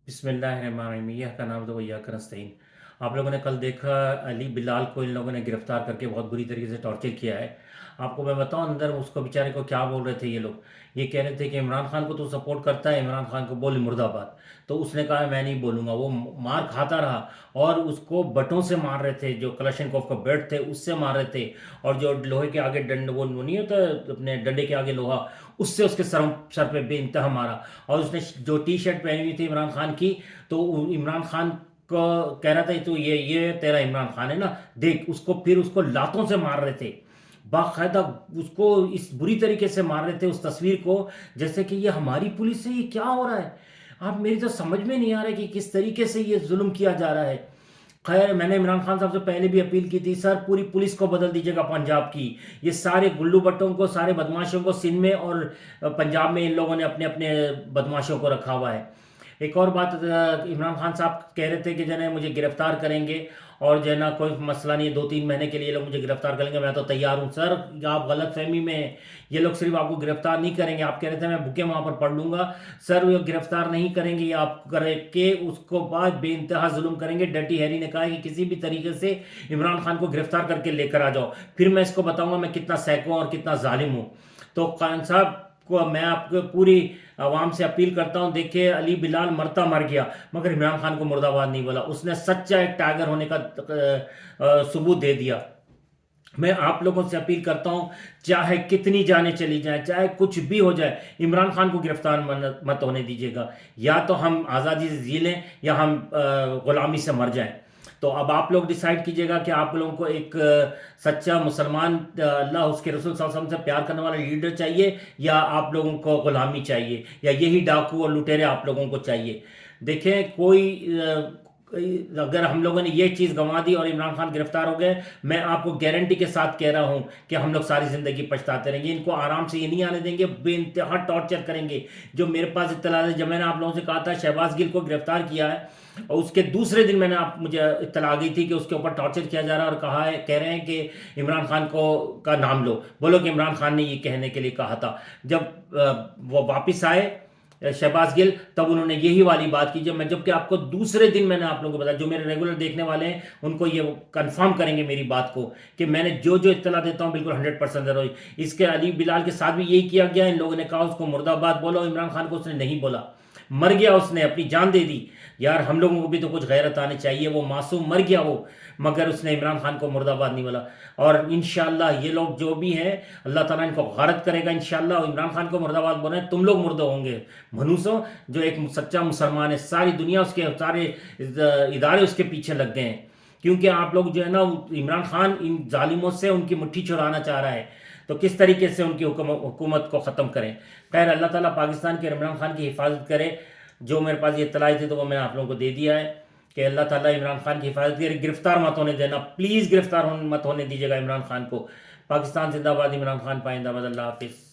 बिस्मिल्लाहिर्रहमानिर्रहीम का नाम तो वैया नस्तईन। आप लोगों ने कल देखा अली बिलाल को इन लोगों ने गिरफ्तार करके बहुत बुरी तरीके से टॉर्चर किया है। आपको मैं बताऊं अंदर उसको बेचारे को क्या बोल रहे थे ये लोग। ये कह रहे थे कि इमरान खान को तू सपोर्ट करता है, इमरान खान को बोल मुर्दाबाद। तो उसने कहा मैं नहीं बोलूंगा। वो मार खाता रहा और उसको बटों से मार रहे थे, जो कलाशनकोव का बेल्ट थे उससे मार रहे थे। और जो लोहे के आगे डंड वो नहीं होता अपने डंडे के आगे लोहा, उससे उसके सर पे बेइंतहा मारा। और उसने जो टी शर्ट पहनी हुई थी इमरान खान की, तो इमरान खान को कह रहा था तो ये तेरा इमरान खान है ना, देख उसको। फिर उसको लातों से मार रहे थे बाकायदा। उसको इस बुरी तरीके से मार रहे थे उस तस्वीर को, जैसे कि ये हमारी पुलिस से ये क्या हो रहा है। आप मेरी तो समझ में नहीं आ रहा है कि किस तरीके से ये जुल्म किया जा रहा है। खैर, मैंने इमरान खान साहब से पहले भी अपील की थी, सर पूरी पुलिस को बदल दीजिएगा पंजाब की। ये सारे गुल्लू बट्टों को, सारे बदमाशों को सिंध में और पंजाब में इन लोगों ने अपने अपने बदमाशों को रखा हुआ है। एक और बात, इमरान खान साहब कह रहे थे कि जो है मुझे गिरफ्तार करेंगे और जो है ना कोई मसला नहीं है, 2-3 महीने के लिए ये लोग मुझे गिरफ्तार करेंगे, मैं तो तैयार हूँ। सर आप गलत फहमी में हैं। ये लोग सिर्फ आपको गिरफ्तार नहीं करेंगे, आप कह रहे थे मैं भूखे वहां पर पढ़ लूंगा। सर वो गिरफ्तार नहीं करेंगे, ये आप करके उसको बाद बेइंतहा जुल्म करेंगे। डर्टी हैरी ने कहा है कि किसी भी तरीके से इमरान खान को गिरफ्तार करके लेकर आ जाओ, फिर मैं इसको बताऊंगा मैं कितना सैको और कितना जालिम हूँ। तो खान साहब को मैं आपको पूरी आवाम से अपील करता हूं, देखिए अली बिलाल मरता मर गया मगर इमरान खान को मुर्दाबाद नहीं बोला। उसने सच्चा एक टाइगर होने का सबूत दे दिया। मैं आप लोगों से अपील करता हूं, चाहे कितनी जानें चली जाए, चाहे कुछ भी हो जाए, इमरान खान को गिरफ्तार मत होने दीजिएगा। या तो हम आज़ादी से जी लें या हम गुलामी से मर जाएं। तो अब आप लोग डिसाइड कीजिएगा कि आप लोगों को एक सच्चा मुसलमान, अल्लाह उसके रसूल सल्लल्लाहु अलैहि वसल्लम से प्यार करने वाला लीडर चाहिए, या आप लोगों को गुलामी चाहिए, या यही डाकू और लुटेरे आप लोगों को चाहिए। देखें, अगर हम लोगों ने ये चीज़ गंवा दी और इमरान खान गिरफ्तार हो गए, मैं आपको गारंटी के साथ कह रहा हूं कि हम लोग सारी ज़िंदगी पछताते रहेंगे। इनको आराम से ये नहीं आने देंगे, बेइंतहा टॉर्चर करेंगे। जो मेरे पास इत्तला है, जब मैंने आप लोगों से कहा था शहबाज गिल को गिरफ्तार किया है, और उसके दूसरे दिन मुझे इत्तला आ गई थी कि उसके ऊपर टॉर्चर किया जा रहा है, और कह रहे हैं कि इमरान खान को का नाम लो, बोलो कि इमरान खान ने ये कहने के लिए कहा था। जब वो वापस आए शहबाज गिल, तब उन्होंने यही वाली बात की। जबकि आपको दूसरे दिन मैंने आप लोगों को बताया, जो मेरे रेगुलर देखने वाले हैं उनको ये कंफर्म करेंगे मेरी बात को, कि मैंने जो जो इत्तला देता हूँ बिल्कुल 100% दे रहा हूँ। इसके अली बिलाल के साथ भी यही किया गया। इन लोगों ने कहा उसको मुर्दाबाद बोलो, इमरान खान को उसने नहीं बोला, मर गया, उसने अपनी जान दे दी। यार हम लोगों को भी तो कुछ गैरत आनी चाहिए। वो मासूम मर गया वो, मगर उसने इमरान खान को मुर्दाबाद नहीं बोला। और इंशाल्लाह ये लोग जो भी हैं, अल्लाह ताला इनको गारत करेगा इंशाल्लाह। और इमरान खान को मुर्दाबाद बोले, तुम लोग मुर्दा होंगे मनुष्यों। जो एक सच्चा मुसलमान है, सारी दुनिया उसके, सारे इदारे उसके पीछे लग गए हैं, क्योंकि आप लोग जो है ना, इमरान खान इन जालिमों से उनकी मुट्ठी चुराना चाह रहा है। तो किस तरीके से उनकी हुकूमत को ख़त्म करें। खैर, अल्लाह ताला पाकिस्तान के इमरान खान की हिफाजत करे। जो मेरे पास ये इत्तलाई थी तो वो मैंने आप लोगों को दे दिया है कि अल्लाह ताला इमरान खान की हिफाजत करे। गिरफ्तार मत होने देना, प्लीज़ गिरफ्तार मत होने दीजिएगा इमरान खान को। पाकिस्तान जिंदाबाद, इमरान खान पाइंदाबाद। अल्लाह हाफिज़।